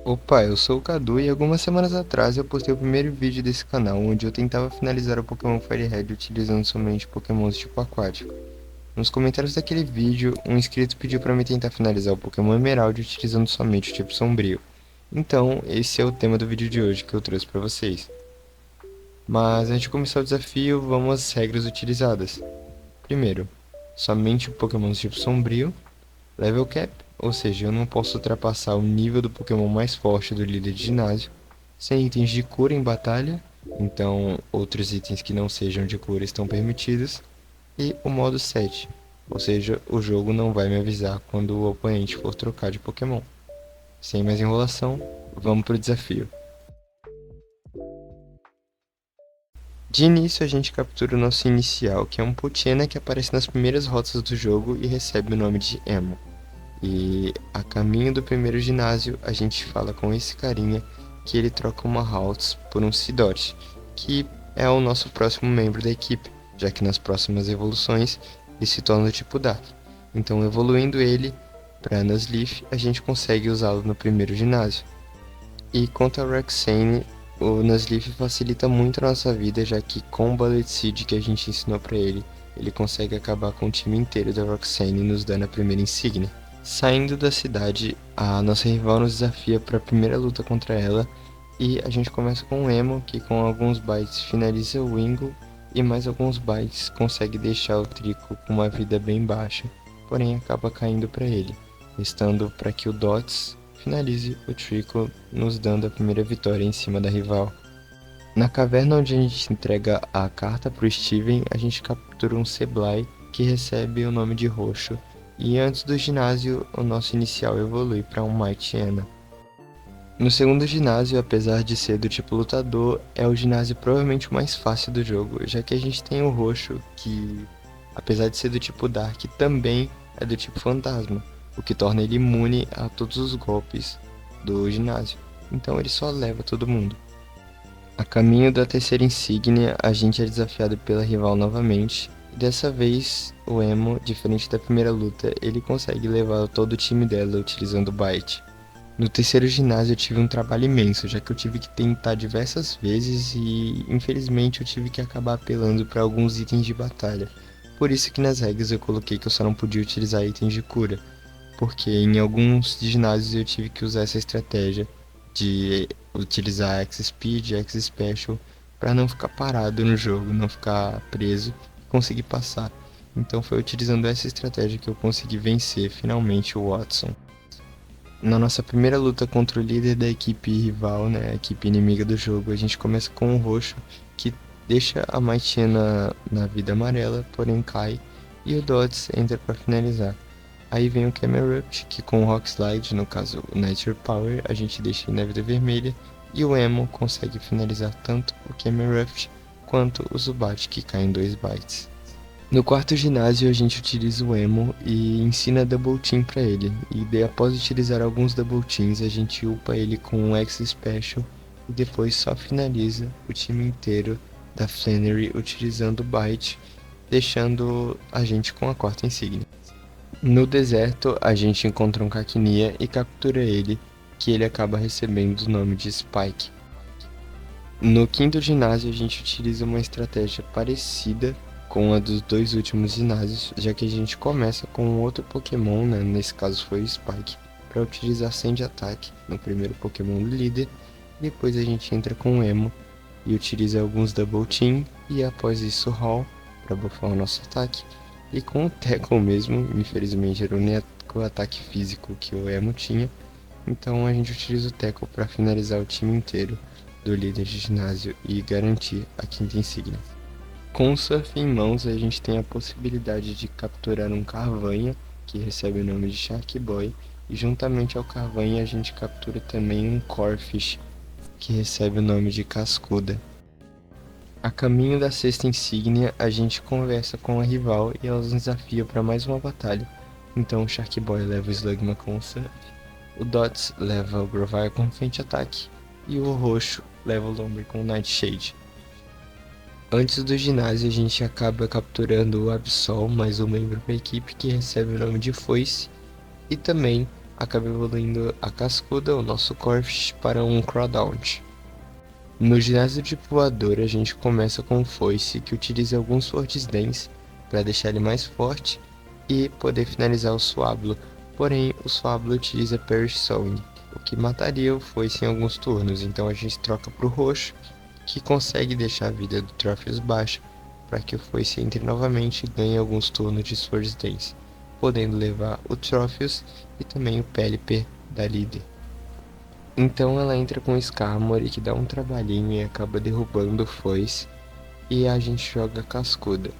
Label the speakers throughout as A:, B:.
A: Opa, eu sou o Cadu e algumas semanas atrás eu postei o primeiro vídeo desse canal, onde eu tentava finalizar o Pokémon Fire Red utilizando somente Pokémons tipo aquático. Nos comentários daquele vídeo, um inscrito pediu para mim tentar finalizar o Pokémon Emerald utilizando somente o tipo sombrio. Então, esse é o tema do vídeo de hoje que eu trouxe para vocês. Mas antes de começar o desafio, vamos às regras utilizadas. Primeiro, somente o Pokémon do tipo sombrio. Level Cap, ou seja, eu não posso ultrapassar o nível do Pokémon mais forte do líder de ginásio, sem itens de cura em batalha, então outros itens que não sejam de cura estão permitidos, e o modo 7, ou seja, o jogo não vai me avisar quando o oponente for trocar de Pokémon. Sem mais enrolação, vamos pro desafio. De início a gente captura o nosso inicial, que é um Poochyena que aparece nas primeiras rotas do jogo e recebe o nome de Emo. E a caminho do primeiro ginásio, a gente fala com esse carinha que ele troca uma Haltz por um Seedot, que é o nosso próximo membro da equipe, já que nas próximas evoluções ele se torna do tipo Dark. Então, evoluindo ele para Nuzleaf, a gente consegue usá-lo no primeiro ginásio. E quanto a Roxane, o Nuzleaf facilita muito a nossa vida, já que com o Bullet Seed que a gente ensinou para ele, ele consegue acabar com o time inteiro da Roxane nos dando a primeira insígnia. Saindo da cidade, a nossa rival nos desafia para a primeira luta contra ela e a gente começa com o Emo, que com alguns bites finaliza o Wingull e mais alguns bites consegue deixar o Trico com uma vida bem baixa, porém acaba caindo para ele, restando para que o Dots finalize o Trico, nos dando a primeira vitória em cima da rival. Na caverna onde a gente entrega a carta para o Steven, a gente captura um Sableye que recebe o nome de Roxo. E antes do ginásio, o nosso inicial evolui para um Mightyena. No segundo ginásio, apesar de ser do tipo lutador, é o ginásio provavelmente o mais fácil do jogo, já que a gente tem o Roxo, que apesar de ser do tipo Dark, também é do tipo Fantasma, o que torna ele imune a todos os golpes do ginásio, então ele só leva todo mundo. A caminho da terceira insígnia, a gente é desafiado pela rival novamente. E dessa vez, o Emo, diferente da primeira luta, ele consegue levar todo o time dela utilizando o Bite. No terceiro ginásio eu tive um trabalho imenso, já que eu tive que tentar diversas vezes e infelizmente eu tive que acabar apelando para alguns itens de batalha. Por isso que nas regras eu coloquei que eu só não podia utilizar itens de cura, porque em alguns ginásios eu tive que usar essa estratégia de utilizar X-Speed, X-Special, para não ficar parado no jogo, não ficar preso e conseguir passar. Então foi utilizando essa estratégia que eu consegui vencer finalmente o Watson. Na nossa primeira luta contra o líder da equipe rival, né, a equipe inimiga do jogo, a gente começa com o Roxo, que deixa a Mightyena na vida amarela, porém cai, e o Dots entra para finalizar. Aí vem o Camerupt, que com o Rock Slide, no caso o Nature Power, a gente deixa ele na vida vermelha, e o Emo consegue finalizar tanto o Camerupt quanto o Zubat, que cai em 2 bytes. No quarto ginásio a gente utiliza o Emo e ensina Double Team pra ele, e daí após utilizar alguns Double Teams a gente upa ele com um X Special e depois só finaliza o time inteiro da Flannery utilizando o Bite, deixando a gente com a quarta insígnia. No deserto a gente encontra um Cacnea e captura ele, que ele acaba recebendo o nome de Spike. No quinto ginásio, a gente utiliza uma estratégia parecida com a dos dois últimos ginásios, já que a gente começa com outro Pokémon, né? Nesse caso foi o Spike, para utilizar 100 de ataque no primeiro Pokémon do líder. Depois a gente entra com o Emo e utiliza alguns Double Team e após isso Hall para buffar o nosso ataque. E com o Tackle mesmo, infelizmente era o único ataque físico que o Emo tinha, então a gente utiliza o Tackle para finalizar o time inteiro do líder de ginásio e garantir a quinta insígnia. Com o Surf em mãos, a gente tem a possibilidade de capturar um Carvanha, que recebe o nome de Shark Boy, e juntamente ao Carvanha a gente captura também um Corphish, que recebe o nome de Cascuda. A caminho da sexta insígnia, a gente conversa com a rival e ela nos desafia para mais uma batalha. Então o Shark Boy leva o Slugma com o Surf, o Dots leva o Grovyle com Feint Ataque e o Roxo leva o Lombre com Nightshade. Antes do ginásio, a gente acaba capturando o Absol, mais um membro da equipe que recebe o nome de Foice, e também acaba evoluindo a Cascuda, o nosso Corph, para um Crawdaunt. No ginásio de voador, a gente começa com o Foice, que utiliza alguns Swords Dance para deixar ele mais forte e poder finalizar o Swablu. Porém, o Swablu utiliza Perish Song, o que mataria o Foice em alguns turnos, então a gente troca para o roxo, que consegue deixar a vida do Trophius baixa, para que o Foice entre novamente e ganhe alguns turnos de Swords Dance, podendo levar o Trophius e também o Pelipper da líder. Então ela entra com o Skarmory, que dá um trabalhinho e acaba derrubando o Foice, e a gente joga a Cascuda,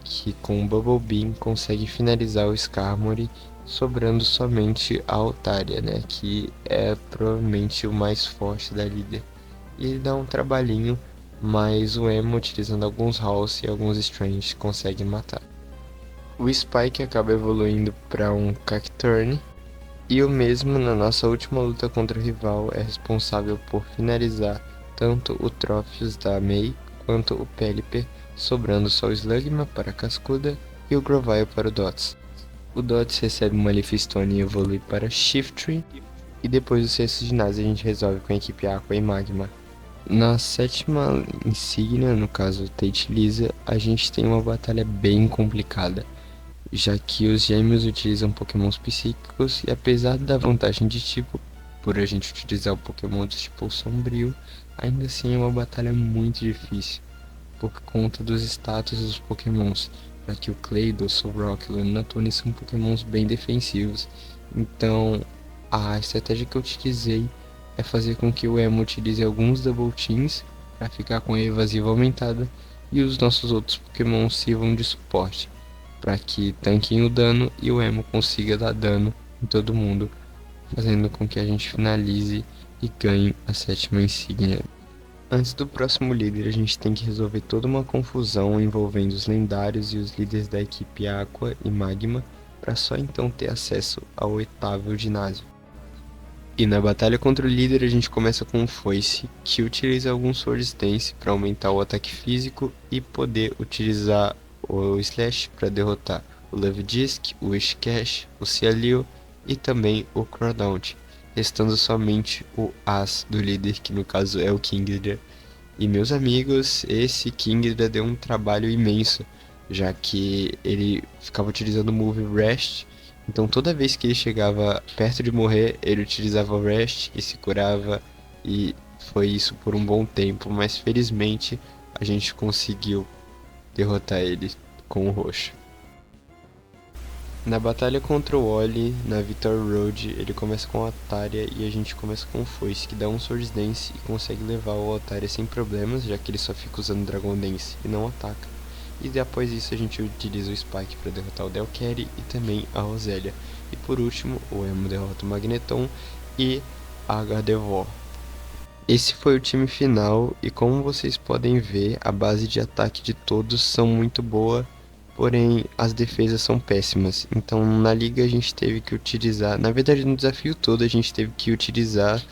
A: que com o Bubble Beam consegue finalizar o Skarmory, sobrando somente a Altaria, né, que é provavelmente o mais forte da líder. E ele dá um trabalhinho, mas o Emo, utilizando alguns Halls e alguns Strange, consegue matar. O Spike acaba evoluindo para um Cacturne, e o mesmo na nossa última luta contra o rival é responsável por finalizar tanto o Trophius da Mei quanto o Pelipper, sobrando só o Slugma para a Cascuda e o Grovyle para o Dots. O Dots recebe uma Leaf Stone e evolui para Shiftry, e depois do sexto ginásio a gente resolve com a equipe Aqua e Magma. Na sétima insígnia, no caso Tate Lisa, a gente tem uma batalha bem complicada, já que os gêmeos utilizam pokémons psíquicos e apesar da vantagem de tipo, por a gente utilizar o pokémon do tipo sombrio, ainda assim é uma batalha muito difícil, por conta dos status dos pokémons, já que o Claydol, Solrock e Lunatone são pokémons bem defensivos, então a estratégia que eu utilizei é fazer com que o Emo utilize alguns Double Teams para ficar com a evasiva aumentada e os nossos outros pokémons sirvam de suporte, para que tanquem o dano e o Emo consiga dar dano em todo mundo, fazendo com que a gente finalize e ganhe a sétima insígnia. Antes do próximo líder, a gente tem que resolver toda uma confusão envolvendo os lendários e os líderes da equipe Aqua e Magma, para só então ter acesso ao oitavo ginásio. E na batalha contra o líder a gente começa com o Foice, que utiliza alguns Swords Dance para aumentar o ataque físico e poder utilizar o Slash para derrotar o Love Disc, o Wishcash, o Cialeo e também o Crawdaunt, restando somente o As do líder, que no caso é o Kingdra. E meus amigos, esse Kingdra deu um trabalho imenso, já que ele ficava utilizando o move Rest, então toda vez que ele chegava perto de morrer, ele utilizava o Rest e se curava, e foi isso por um bom tempo, mas felizmente a gente conseguiu derrotar ele com o roxo. Na batalha contra o Oli, na Victory Road, ele começa com o Altaria e a gente começa com o Foice, que dá um Swords Dance e consegue levar o Altaria sem problemas, já que ele só fica usando Dragon Dance e não ataca. E após isso a gente utiliza o Spike para derrotar o Delcatty e também a Roselia. E por último, o Emo derrota o Magneton e a Gardevoir. Esse foi o time final e como vocês podem ver, a base de ataque de todos são muito boa, porém as defesas são péssimas. Então na liga a gente teve que utilizar, na verdade no desafio todo a gente teve que utilizar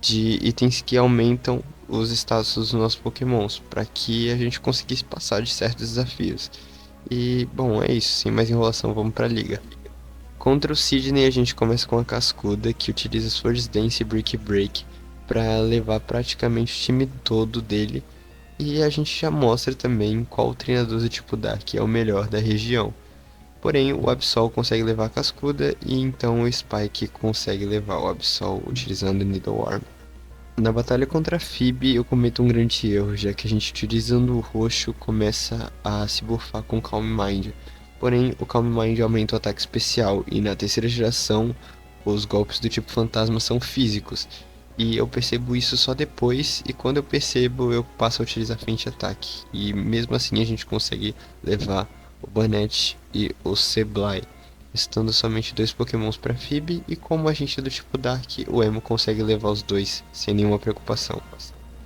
A: de itens que aumentam os status dos nossos pokémons, para que a gente conseguisse passar de certos desafios. E bom, é isso, sem mais enrolação, vamos pra liga. Contra o Sidney a gente começa com a Cascuda, que utiliza Swords Dance e Brick Break para levar praticamente o time todo dele. E a gente já mostra também qual treinador do tipo Dark é o melhor da região. Porém, o Absol consegue levar a Cascuda e então o Spike consegue levar o Absol utilizando o Needleworm. Na batalha contra a Phoebe eu cometo um grande erro, já que a gente utilizando o roxo começa a se buffar com Calm Mind. Porém, o Calm Mind aumenta o ataque especial e na terceira geração os golpes do tipo fantasma são físicos. E eu percebo isso só depois, e quando eu percebo eu passo a utilizar Feint Attack. E mesmo assim a gente consegue levar o Banette e o Sableye, restando somente dois pokémons para Phoebe, e como a gente é do tipo Dark, o Emo consegue levar os dois sem nenhuma preocupação.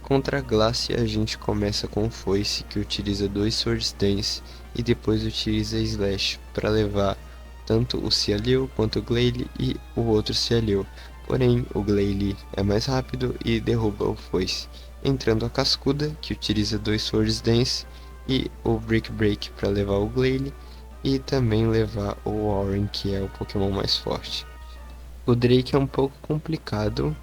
A: Contra a Glacia a gente começa com o Foice, que utiliza dois Swords Dance e depois utiliza Slash para levar tanto o Cialeo quanto o Glalie e o outro Cialeo. Porém, o Glalie é mais rápido e derruba o Foice, entrando a Cascuda, que utiliza dois Swords Dance, e o Brick Break para levar o Glalie, e também levar o Warren, que é o Pokémon mais forte. O Drake é um pouco complicado,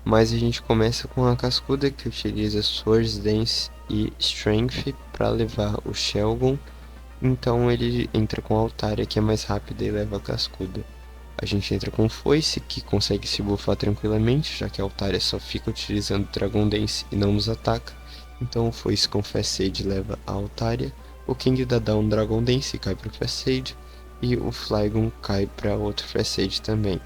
A: mas a gente começa com a Cascuda, que utiliza Swords Dance e Strength para levar o Shelgon. Então ele entra com a Altaria, que é mais rápida e leva a Cascuda. A gente entra com Foice, que consegue se buffar tranquilamente, já que a Altaria só fica utilizando Dragon Dance e não nos ataca. Então o Foice com Fast Sage leva a Altaria. O King dá Down Dragon Dance e cai para o Fast Sage. E o Flygon cai para outro Fast Sage também.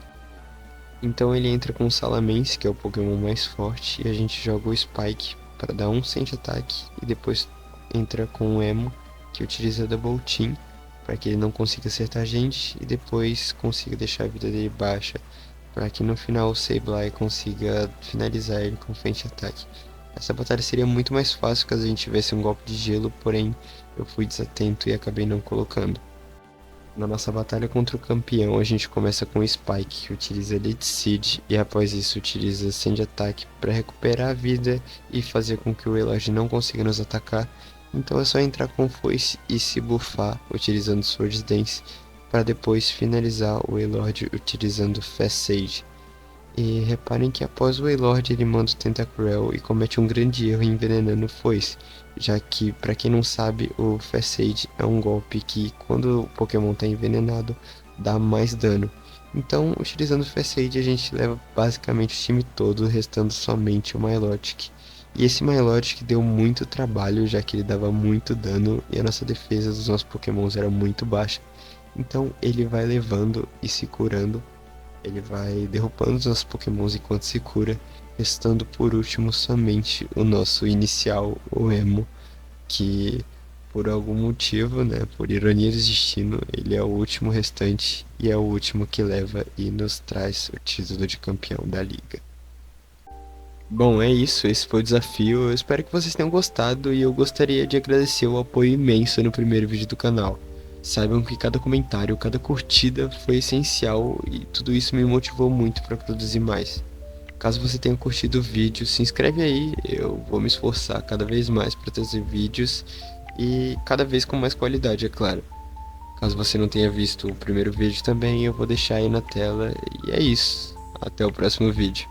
A: Então ele entra com o Salamence, que é o Pokémon mais forte, e a gente joga o Spike para dar um Sand Attack. E depois entra com o Emo, que utiliza Double Team para que ele não consiga acertar a gente e depois consiga deixar a vida dele baixa, para que no final o Sableye consiga finalizar ele com Faint Attack. Essa batalha seria muito mais fácil caso a gente tivesse um golpe de gelo, porém eu fui desatento e acabei não colocando. Na nossa batalha contra o campeão, a gente começa com o Spike, que utiliza Leech Seed, e após isso utiliza Sand Attack para recuperar a vida e fazer com que o Wailord não consiga nos atacar. Então é só entrar com Foice e se buffar utilizando Swords Dance, para depois finalizar o Wailord utilizando Fast Sage. E reparem que após o Wailord ele manda o Tentacruel e comete um grande erro envenenando o Foice, já que, para quem não sabe, o Fast Sage é um golpe que, quando o Pokémon está envenenado, dá mais dano. Então, utilizando o Fast Sage, a gente leva basicamente o time todo, restando somente o Milotic. E esse Milotic deu muito trabalho, já que ele dava muito dano e a nossa defesa dos nossos Pokémons era muito baixa. Então, ele vai levando e se curando. Ele vai derrubando os nossos Pokémons enquanto se cura, restando por último somente o nosso inicial, o Emo, que por algum motivo, né, por ironia do destino, ele é o último restante e é o último que leva e nos traz o título de campeão da liga. Bom, é isso, esse foi o desafio. Eu espero que vocês tenham gostado e eu gostaria de agradecer o apoio imenso no primeiro vídeo do canal. Saibam que cada comentário, cada curtida foi essencial e tudo isso me motivou muito para produzir mais. Caso você tenha curtido o vídeo, se inscreve aí, eu vou me esforçar cada vez mais para trazer vídeos e cada vez com mais qualidade, é claro. Caso você não tenha visto o primeiro vídeo também, eu vou deixar aí na tela e é isso. Até o próximo vídeo.